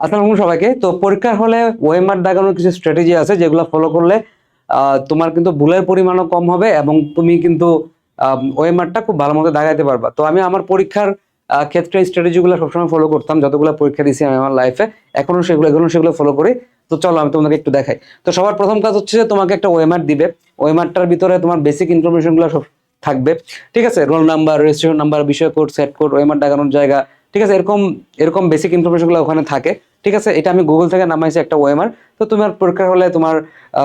আসসালামু আলাইকুম সবাইকে। তো পরীক্ষার হলে ওএমআর দাগানোর কিছু স্ট্র্যাটেজি আছে যেগুলো ফলো করলে তোমার কিন্তু ভুলের পরিমাণও কম হবে এবং তুমি কিন্তু ওএমআরটা খুব ভালো মতো দাগাইতে পারবা। তো আমি আমার পরীক্ষার ক্ষেত্রে স্ট্র্যাটেজিগুলো সবসময় ফলো করতাম, যতগুলো পরীক্ষা দিয়েছি আমি আমার লাইফে, এখনো সেগুলো ফলো করি। তো চলো আমি তোমাকে একটু দেখাই। তো সবার প্রথম কাজ হচ্ছে যে তোমাকে একটা ওএমআর দিবে। ওএমআরটার ভিতরে তোমার বেসিক ইনফরমেশনগুলো সব থাকবে, ঠিক আছে? রোল নাম্বার, রেজিস্ট্রেশন নাম্বার, বিষয় কোড, সেট কোড, ওএমআর দাগানোর জায়গা, ঠিক আছে? এরকম এরকম বেসিক ইনফরমেশনগুলো ওখানে থাকে, ঠিক আছে? এটা আমি গুগল থেকে নামাইছি একটা ওএমআর। তো তোমার পরীক্ষা হলে তোমার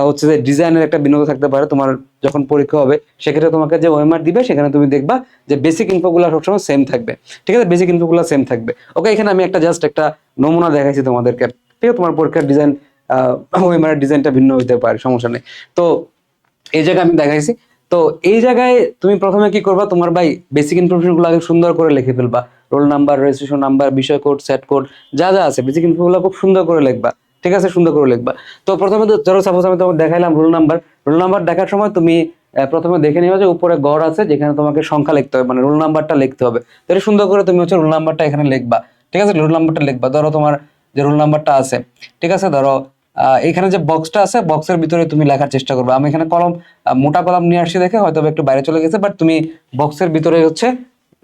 হচ্ছে যে ডিজাইনের একটা বিনোদন থাকতে পারে। তোমার যখন পরীক্ষা হবে সেক্ষেত্রে তোমাকে যে ওএমআর দিবে সেখানে তুমি দেখবা যে বেসিক ইনফোগুলো সবসময় সেম থাকবে, ঠিক আছে? বেসিক ইনফোগুলো সেম থাকবে। ওকে, এখানে আমি একটা জাস্ট একটা নমুনা দেখাইছি তোমাদেরকে, ঠিক আছে? তোমার পরীক্ষার ডিজাইন, ওএমআর ডিজাইনটা ভিন্ন হইতে পারে, সমস্যা নেই। তো এই জায়গায় আমি দেখাইছি। তো এই জায়গায় তুমি প্রথমে কি করবা, তোমার ভাই বেসিক ইনফরমেশন গুলো আগে সুন্দর করে লিখে ফেলবা। রোল নাম্বার, রেজিস্ট্রেশন নাম্বার, বিষয় কোড, সেট কোড, যা যা আছে বেসিক ইনফো গুলো খুব সুন্দর করে লিখবা, ঠিক আছে? সুন্দর করে লিখবা। তো প্রথমে তো ধরো সাপোজ আমি তোমাকে দেখাইলাম রোল নাম্বার। রোল নাম্বার দেখার সময় তুমি প্রথমে দেখে নিবা যে উপরে গড় আছে যেখানে তোমাকে সংখ্যা লিখতে হবে, মানে রোল নাম্বারটা লিখতে হবে। তো এটা সুন্দর করে তুমি হচ্ছে রোল নাম্বারটা এখানে লিখবা, ঠিক আছে? রোল নাম্বারটা লিখবা। ধরো তোমার যে রোল নাম্বারটা আছে, ঠিক আছে? ধরো এখানে যে বক্সটা আছে বক্সের ভিতরে তুমি লেখার চেষ্টা করবে। আমি এখানে কলম, মোটা কলম নিয়ে আসছি দেখে হয়তো একটু বাইরে চলে গেছে, বাট তুমি বক্সের ভিতরে হচ্ছে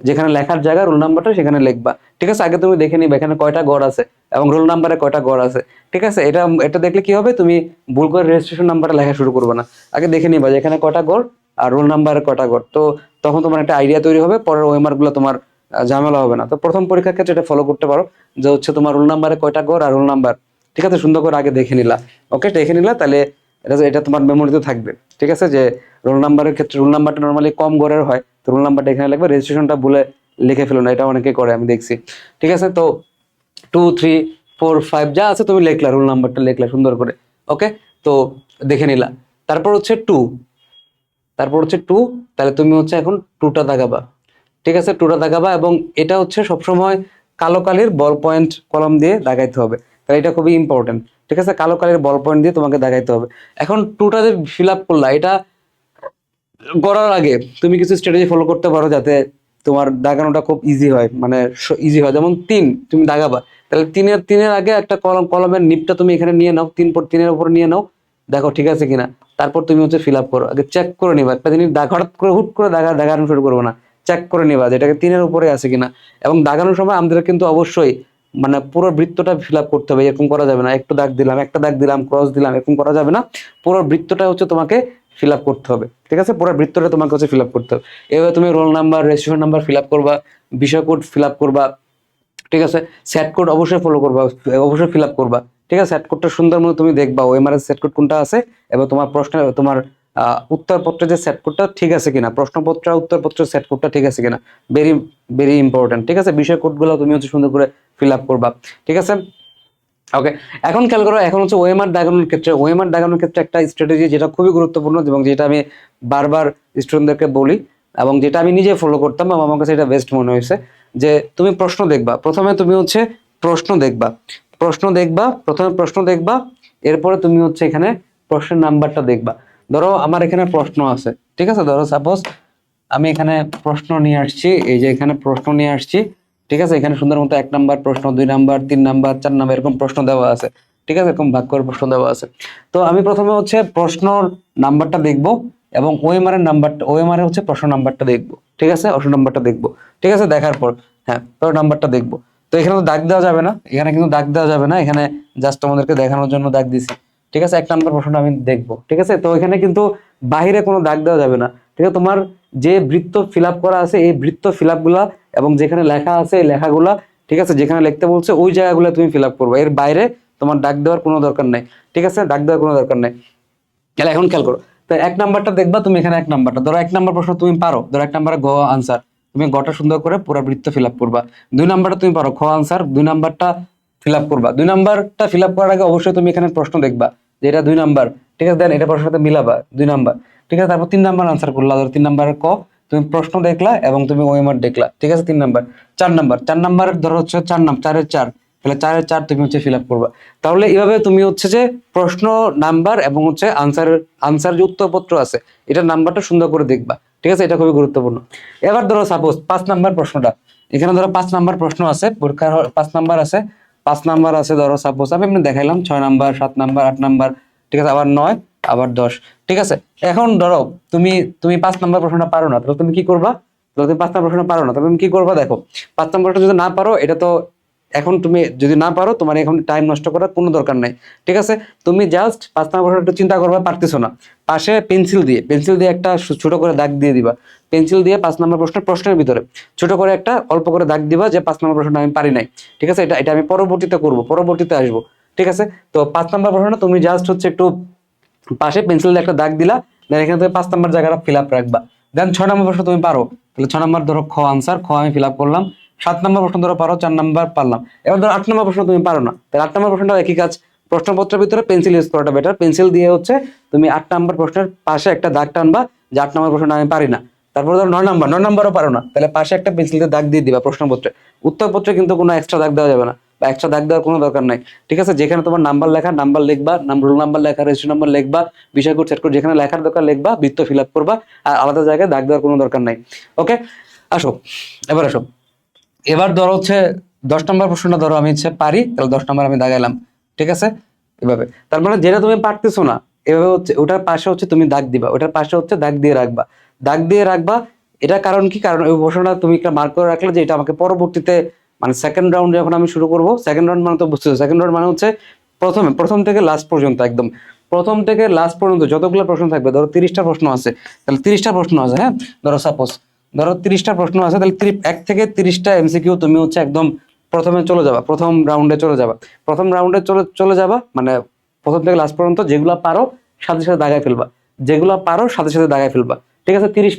যেখানে লেখার জায়গা রোল নাম্বারটা সেখানে লিখবা, ঠিক আছে? আগে তুমি দেখে নিবে এখানে কয়টা গড় আছে এবং রোল নাম্বারে কয়টা গড় আছে, ঠিক আছে? এটা এটা দেখলে কি হবে, তুমি ভুল করে রেজিস্ট্রেশন নাম্বারটা লেখা শুরু করবে না। আগে দেখে নিবা যে এখানে কয়টা গড় আর রোল নাম্বারে কয়টা গড়। তো তখন তোমার একটা আইডিয়া তৈরি হবে, পরের ওএমআর গুলো তোমার ঝামেলা হবে না। তো প্রথম পরীক্ষার ক্ষেত্রে এটা ফলো করতে পারো যে হচ্ছে তোমার রোল নাম্বারে কয়টা গড় আর রোল নাম্বার, ঠিক আছে? সুন্দর করে আগে দেখে নিলা। ওকে, দেখে নিলা, তাহলে এটা তোমার মেমোরিতে থাকবে, ঠিক আছে? যে রোল নাম্বারের ক্ষেত্রে রোল নাম্বারটা নর্মালি কম গড়ের হয়, তো রোল নাম্বারটা এখানে লিখবে, রেজিস্ট্রেশনটা ভুলে লিখে ফেলো না, এটা অনেকে করে, আমি দেখছি, ঠিক আছে? তো 2 3 4 5 যা আছে তুমি লিখলা, রোল নাম্বারটা লিখলা সুন্দর করে। ওকে, তো দেখে নিলা। তারপর হচ্ছে টু, তাহলে তুমি হচ্ছে এখন টুটা দাগাবা, ঠিক আছে? টুটা দাগাবা এবং এটা হচ্ছে সবসময় কালো কালির বল পয়েন্ট কলম দিয়ে দাগাইতে হবে, তাহলে এটা খুবই ইম্পর্টেন্ট, ঠিক আছে? কালো কালির বল পয়েন্ট দিয়ে তোমাকে দাগাইতে হবে। এখন টুটা যে ফিল আপ করলা, এটা করার আগে তুমি কিছু স্ট্র্যাটেজি ফলো করতে পারো যাতে তোমার দাগানোটা খুব ইজি হয়, মানে ইজি হয়। যেমন তুমি দাগাবা, তাহলে তিনের আগে একটা কলমের নিপটা তুমি এখানে নিয়ে নাও, তিনের উপর নিয়ে নাও, দেখো ঠিক আছে কিনা। তারপর তুমি হচ্ছে ফিল আপ করো, আগে চেক করে নিবা। একটা জিনিস হঠাৎ করে হুট করে দাগানো শুরু করবো না, চেক করে নিবা যে এটাকে তিনের উপরে আছে কিনা। এবং দাগানোর সময় আমাদের কিন্তু অবশ্যই মানে পুরো বৃত্তটা ফিল আপ করতে হবে, এরকম করা যাবে না একটু দাগ দিলাম, একটা দাগ দিলাম, ক্রস দিলাম, এরকম করা যাবে না। পুরো বৃত্তটা হচ্ছে তোমাকে ফিল আপ করতে হবে, ঠিক আছে? পুরো বৃত্তটা তোমাকে হচ্ছে ফিল আপ করতে হবে। এভাবে তুমি roll number, registration number fill up করবা, বিষয় কোড ফিল আপ করবা, ঠিক আছে? সেট কোড অবশ্যই ফলো করবা, অবশ্যই ফিল আপ করবা, ঠিক আছে? সেট কোডটা সুন্দর মতো তুমি দেখবা ওএমআর এর সেট কোড কোনটা আছে এবং তোমার তোমার উত্তরপত্রের যে সেট কোডটা ঠিক আছে কিনা, প্রশ্নপত্র উত্তরপত্রের সেট কোডটা ঠিক আছে কিনা, ভেরি ভেরি ইম্পর্টেন্ট, ঠিক আছে? বিষয় কোডগুলো তুমি হচ্ছে সুন্দর করে ফিল আপ করবা, ঠিক আছে? ওকে, এখন খেয়াল করো, এখন হচ্ছে ওএমআর দাগানোর ক্ষেত্রে একটা স্ট্র্যাটেজি যেটা খুবই গুরুত্বপূর্ণ এবং যেটা আমি বারবার স্টুডেন্টদেরকে বলি এবং যেটা আমি নিজে ফলো করতাম এবং আমার কাছে এটা বেস্ট মনে হয়েছে, যে তুমি প্রশ্ন দেখবা। প্রথমে তুমি হচ্ছে প্রথমে প্রশ্ন দেখবা, এরপরে তুমি হচ্ছে এখানে প্রশ্নের নাম্বারটা দেখবা। ধরো আমার এখানে প্রশ্ন আছে, ঠিক আছে? ধরো সাপোজ আমি এখানে প্রশ্ন নিয়ে আসছি, এই যে এখানে প্রশ্ন নিয়ে আসছি, ঠিক আছে? এখানে সুন্দর মতো 1 নাম্বার প্রশ্ন, 2 নাম্বার, 3 নাম্বার, 4 নাম্বার এরকম প্রশ্ন দেওয়া আছে, ঠিক আছে? এরকম ভাগ করে প্রশ্ন দেওয়া আছে। তো আমি প্রথমে হচ্ছে প্রশ্ন নাম্বারটা দেখবো এবং ওএমআর হচ্ছে প্রশ্ন নাম্বারটা দেখবো, ঠিক আছে? প্রশ্ন নাম্বারটা দেখবো, ঠিক আছে? দেখার পর হ্যাঁ প্রশ্ন নাম্বারটা দেখবো। তো এখানে তো দাগ দেওয়া যাবে না, এখানে কিন্তু দাগ দেওয়া যাবে না, এখানে জাস্ট তোমাদেরকে দেখানোর জন্য দাগ দিছি, ঠিক আছে? 1 নাম্বার প্রশ্নটা আমি দেখবো, ঠিক আছে? তো এখানে কিন্তু বাহিরে কোনো দাগ দেওয়া যাবে না, ঠিক আছে? তোমার যে বৃত্ত ফিল আপ করা আছে এই বৃত্ত ফিল আপ গুলা এবং যেখানে লেখা আছে এই লেখাগুলা, ঠিক আছে? যেখানে লিখতে বলছে ওই জায়গাগুলো তুমি ফিল আপ করবে, এর বাইরে তোমার দাগ দেওয়ার কোনো দরকার নাই, ঠিক আছে? দাগ দেওয়ার কোনো দরকার নাই। তাহলে এখন খেয়াল করো, তো 1 নাম্বারটা দেখবা তুমি, এখানে 1 নাম্বারটা ধরো, 1 নাম্বার প্রশ্ন তুমি পারো, ধরো 1 নাম্বারে গ আনসার, তুমি গটা সুন্দর করে পুরো বৃত্ত ফিল আপ করবা। 2 নাম্বারটা তুমি পারো খ আনসার, 2 নাম্বারটা ফিল আপ করবা। 2 নাম্বারটা ফিল আপ করার আগে অবশ্যই তুমি এখানে প্রশ্ন দেখবা যে এটা 2 নাম্বার, ঠিক আছে? দেন এটা প্রশ্নের সাথে মিলাবা 2 নাম্বার, ঠিক আছে? তারপর 3 নাম্বার আনসার করলা, ধরো 3 নাম্বারের ক তুমি প্রশ্ন দেখলা এবং তুমি ওএমআর দেখলা, ঠিক আছে? 3 নাম্বার। 4 নাম্বারের ধরো হচ্ছে 4 নাম্বার, 4-এর 4, তাহলে 4-এর 4 তুমি হচ্ছে ফিল আপ করবা। তাহলে এইভাবে তুমি হচ্ছে যে প্রশ্ন নাম্বার এবং হচ্ছে আনসার যে উত্তরপত্র আছে এটার নাম্বারটা সুন্দর করে দেখবা, ঠিক আছে? এটা খুবই গুরুত্বপূর্ণ। এবার ধরো সাপোজ 5 নাম্বার প্রশ্নটা, এখানে ধরো 5 নাম্বার প্রশ্ন আছে, পরীক্ষার 5 নাম্বার আছে, 5 নাম্বার আছে, ধরো সাপোজ আমি এমনি দেখাইলাম 6 নাম্বার, 7 নাম্বার, 8 নাম্বার, ঠিক আছে, আবার 9, আবার 10, ঠিক আছে। এখন ধরো তুমি তুমি 5 নাম্বার প্রশ্নটা পারো না, তাহলে তুমি কি করবা? তাহলে তুমি 5 নাম্বার প্রশ্নটা পারো না, তাহলে তুমি কি করবা? দেখো 5 নাম্বারটা যদি না পারো, এটা তো এখন তুমি যদি না পারো, তোমার এখন টাইম নষ্ট করার কোনো দরকার নাই, ঠিক আছে। তুমি জাস্ট 5 নাম্বার প্রশ্নটা চিন্তা করবা, পারতেছো না, পাশে পেন্সিল দিয়ে একটা ছোট করে দাগ দিয়ে দিবা। পেন্সিল দিয়ে 5 নাম্বার প্রশ্নের ভিতরে ছোট করে একটা অল্প করে দাগ দিবা যে 5 নাম্বার প্রশ্নটা আমি পারি নাই, ঠিক আছে। এটা এটা আমি পরবর্তীতে করব, পরবর্তীতে আসবো, ঠিক আছে। তো 5 নাম্বার প্রশ্নটা তুমি জাস্ট হচ্ছে একটু পাশে পেন্সিল দিয়ে একটা দাগ দিলা, দেন এখানে তুমি 5 নাম্বার জায়গাটা ফিল আপ রাখবা। দেন 6 নাম্বার প্রশ্ন তুমি পারো, তাহলে 6 নাম্বার ধরো খ আনসার, খ আমি ফিল আপ করলাম। 7 নাম্বার প্রশ্ন ধরো পারো, 4 নাম্বার পারলাম। এবার ধরো 8 নাম্বার প্রশ্ন তুমি পারো না, তাহলে 8 নাম্বার প্রশ্নটা একই কাজ, প্রশ্নপত্রের ভিতরে পেন্সিল ইউজ করাটা বেটার। পেন্সিল দিয়ে হচ্ছে তুমি 8 নাম্বার প্রশ্নের পাশে একটা দাগ টানবা যে 8 নাম্বার প্রশ্নটা আমি পারি না। তারপর ধরো 9 নাম্বারও পারো না, তাহলে পাশে একটা পেন্সিল দিয়ে দাগ দিয়ে দিবা প্রশ্নপত্রে। উত্তরপত্রে কিন্তু কোনো এক্সট্রা দাগ দেওয়া যাবে না, বা এক্সট্রা দাগ দেওয়ার কোনো দরকার নাই, ঠিক আছে। যেখানে তোমার নাম্বার লেখা, নাম্বার লিখবা, রোল নাম্বার লেখা, রেজিস্ট্রেশন নাম্বার লিখবা, বিষয় কোড সেট কোড যেখানে লেখার দরকার লিখবা, বৃত্ত ফিল আপ করবা, আর আলাদা জায়গায় দাগ দেওয়ার কোনো দরকার নাই। ওকে, আসো এবার আসো। এবার ধরো হচ্ছে 10 নম্বর প্রশ্নটা ধরো আমি হচ্ছে পারি, তাহলে 10 নম্বর আমি দাগাইলাম, ঠিক আছে, এভাবে। তার মানে যেটা তুমি পারতেছো না, এভাবে হচ্ছে ওটার পাশে হচ্ছে তুমি দাগ দিবা, ওটার পাশে হচ্ছে দাগ দিয়ে রাখবা, দাগ দিয়ে রাখবা। এটা কারণ কি? কারণ ওই প্রশ্নটা তুমি একটা মার্ক করে রাখলে যে এটা আমাকে পরবর্তীতে, মানে সেকেন্ড রাউন্ড যখন আমি শুরু করবো, সেকেন্ড রাউন্ড মানে তো বুঝতেছো, সেকেন্ড রাউন্ড মানে হচ্ছে প্রথম থেকে লাস্ট পর্যন্ত, একদম প্রথম থেকে লাস্ট পর্যন্ত যতগুলো প্রশ্ন থাকবে, ধরো 30টা প্রশ্ন আছে, তাহলে 30টা প্রশ্ন আছে, হ্যাঁ, ধরো সাপোজ ধরো 30টা প্রশ্ন আছে, তাহলে 1 থেকে 30টা এমসিকিউ তুমি হচ্ছে একদম প্রথমে চলে যাবা, প্রথম রাউন্ডে চলে যাবা, প্রথম রাউন্ডে চলে যাবা, মানে প্রথম থেকে লাস্ট পর্যন্ত যেগুলো পারো সাথে সাথে দাগায় ফেলবা, যেগুলো পারো সাথে সাথে দাগায় ফেলবা, ঠিক আছে। 30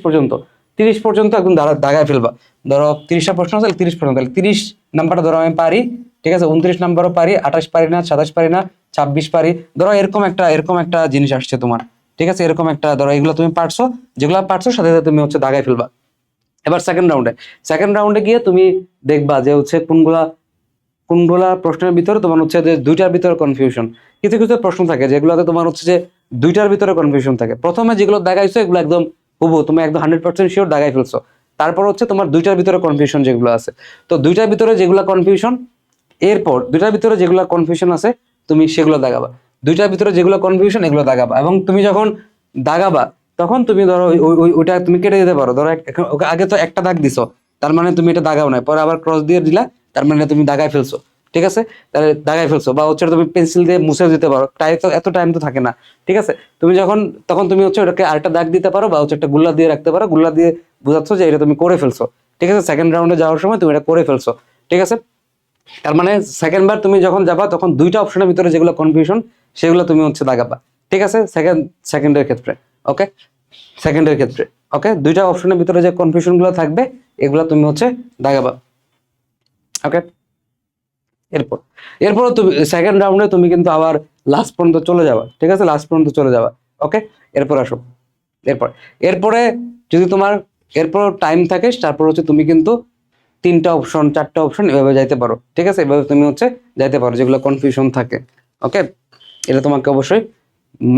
পর্যন্ত একদম দাগায় ফেলবা। ধরো 30টা প্রশ্ন আছে, 30 পর্যন্ত, তাহলে 30 নাম্বারটা ধরো আমি পারি, ঠিক আছে। 29 নাম্বারও পারি, 28 পারি না, 27 পারি না, 26 পারি, ধরো এরকম একটা জিনিস আসছে তোমার, ঠিক আছে। এরকম একটা ধরো এগুলো তুমি পারছো, যেগুলো পারছো সাথে সাথে তুমি হচ্ছে দাগায় ফেলবা। এবার সেকেন্ড রাউন্ডে গিয়ে তুমি দেখবা যে হচ্ছে কোনগুলা প্রশ্নের ভিতরে তোমার হচ্ছে যে দুইটার ভিতরে কনফিউশন। কিছু কিছু প্রশ্ন থাকে যেগুলোতে তোমার হচ্ছে যে দুইটার ভিতরে কনফিউশন থাকে। প্রথমে যেগুলো দাগাইছো এগুলো একদম হুবহু তুমি একদম 100% শিওর দাগাই ফেলছো। তারপর হচ্ছে তোমার দুইটার ভিতরে কনফিউশন যেগুলো আছে, তো দুইটার ভিতরে যেগুলো কনফিউশন, এরপর দুইটার ভিতরে যেগুলো কনফিউশন আছে তুমি সেগুলো দাগাবা, দুইটার ভিতরে যেগুলো কনফিউশন এগুলো দাগাবা। এবং তুমি যখন দাগাবা তখন তুমি ধরো ওইটা তুমি কেটে দিতে পারো। ধরো ওকে আগে তো একটা দাগ দিছো, তার মানে তুমি এটা দাগাও না, পরে আবার ক্রস দিয়ে দিলা, তার মানে তুমি দাগাই ফেলছো, ঠিক আছে। তাহলে দাগাই ফেলছো, বা হচ্ছে তুমি পেন্সিল দিয়ে মুছে দিতে পারো, এত টাইম তো থাকে না, ঠিক আছে। তুমি তখন তুমি হচ্ছে ওটাকে আরেকটা দাগ দিতে পারো, বা হচ্ছে একটা গুল্লা দিয়ে রাখতে পারো, গুল্লা দিয়ে বোঝাচ্ছ যে এটা তুমি করে ফেলছো, ঠিক আছে। সেকেন্ড রাউন্ডে যাওয়ার সময় তুমি এটা করে ফেলছো, ঠিক আছে। তার মানে সেকেন্ড বার তুমি যখন যাবা তখন দুইটা অপশনের ভিতরে যেগুলো কনফিউশন সেগুলো তুমি হচ্ছে দাগাবা, ঠিক আছে। সেকেন্ডের ক্ষেত্রে, ওকে, সেকেন্ডের ক্ষেত্রে, ওকে, দুইটা অপশনের ভিতরে যে কনফিউশন গুলো থাকবে এগুলো তুমি হচ্ছে দাগাবা, ওকে। এরপর এরপর তুমি সেকেন্ড রাউন্ডে তুমি কিন্তু আবার লাস্ট পর্যন্ত চলে যাবা, ঠিক আছে, লাস্ট পর্যন্ত চলে যাবা, ওকে। এরপর আসো, এরপর এরপরে যদি তোমার এরপর টাইম থাকে, তারপর হচ্ছে তুমি কিন্তু 3টা অপশন 4টা অপশন এভাবে যাইতে পারো, ঠিক আছে। এভাবে তুমি হচ্ছে যাইতে পারো যেগুলো কনফিউশন থাকে, ওকে। এটা তোমাকে অবশ্যই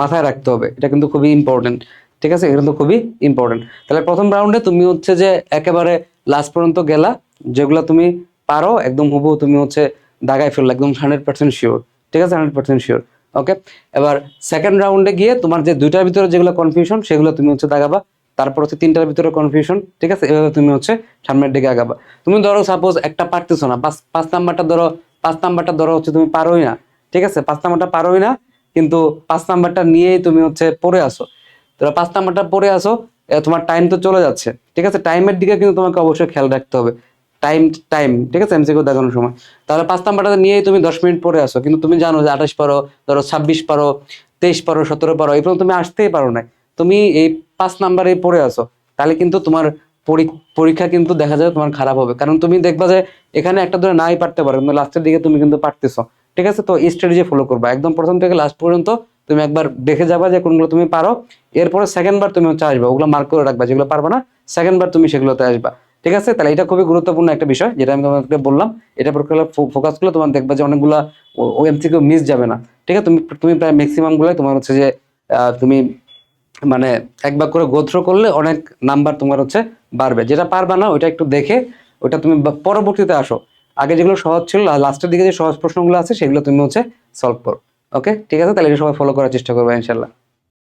মাথায় রাখতে হবে, এটা কিন্তু খুবই ইম্পর্টেন্ট, ঠিক আছে, এটা কিন্তু খুবই ইম্পর্টেন্ট। তাহলে প্রথম রাউন্ডে তুমি হচ্ছে যে একেবারে লাস্ট পর্যন্ত গেলা, যেগুলো তুমি পারো একদম হুবহু তুমি হচ্ছে দাগাই ফেললা, একদম 100% শিওর, ঠিক আছে, 100% শিওর, ওকে। এবার সেকেন্ড রাউন্ডে গিয়ে তোমার যে দুইটার ভিতরে যেগুলো কনফিউশন সেগুলো তুমি হচ্ছে দাগাবা, তারপর হচ্ছে 3টার ভিতরে কনফিউশন, ঠিক আছে। এভাবে তুমি হচ্ছে সামনের দিকে আগাবা। তুমি ধরো সাপোজ একটা পারতেছো না, পাঁচ নাম্বারটা ধরো হচ্ছে তুমি পারোই না, ঠিক আছে, 5 নাম্বারটা পারোই না, কিন্তু 5 নাম্বারটা নিয়েই তুমি হচ্ছে পড়ে আসো। ধরো 5 নাম্বারটা পড়ে আসো, তোমার টাইম তো চলে যাচ্ছে, ঠিক আছে, টাইমের দিকে কিন্তু তোমাকে অবশ্যই খেয়াল রাখতে হবে, টাইম টাইম ঠিক আছে, এমসিকিউ দেখানোর সময়। তাহলে 5 নাম্বারটা নিয়েই তুমি 10 মিনিট পরে আসো, কিন্তু তুমি জানো যে 28 পারো, ধরো 26 পারো, 23 পারো, 17 পারো, এই পর্যন্ত তুমি আসতেই পারো না, তুমি এই 5 নাম্বারে পড়ে আসো, তাহলে কিন্তু তোমার পরীক্ষা কিন্তু দেখা যায় তোমার খারাপ হবে। কারণ তুমি দেখবা যে এখানে একটা ধরে নাই পারতে পারো, কিন্তু লাস্টের দিকে তুমি কিন্তু পারতেছো, ঠিক আছে। তো এই স্ট্র্যাটেজি ফলো করবা, একদম প্রথম থেকে লাস্ট পর্যন্ত তুমি একবার দেখে যাবা যে কোনগুলো তুমি পারো। এরপরে সেকেন্ড বার তুমি হচ্ছে আসবা, ওগুলো মার্ক করে রাখবা, যেগুলো পারবা না সেকেন্ড বার তুমি সেগুলোতে আসবা, ঠিক আছে। তাহলে এটা খুবই গুরুত্বপূর্ণ একটা বিষয়, যেটা আমি তোমাকে বললাম, এটা পর ফোকাস করলে তোমার দেখবা যে অনেকগুলা ও এমসিকিউ মিস যাবে না, ঠিক আছে। তুমি প্রায় ম্যাক্সিমাম গুলাই তোমার হচ্ছে যে তুমি মানে একবার করে গোথ্রো করলে অনেক নাম্বার তোমার হচ্ছে বাড়বে। যেটা পারবা না ওইটা একটু দেখে ওটা তুমি পরবর্তীতে আসো, আগে যেগুলো সহজ ছিল লাস্টের দিকে যে সহজ প্রশ্নগুলো আছে সেগুলো তুমি হচ্ছে সলভ করো। ওকে, ঠিক আছে, তাহলে এটা সবাই ফলো করার চেষ্টা করবে ইনশাল্লাহ।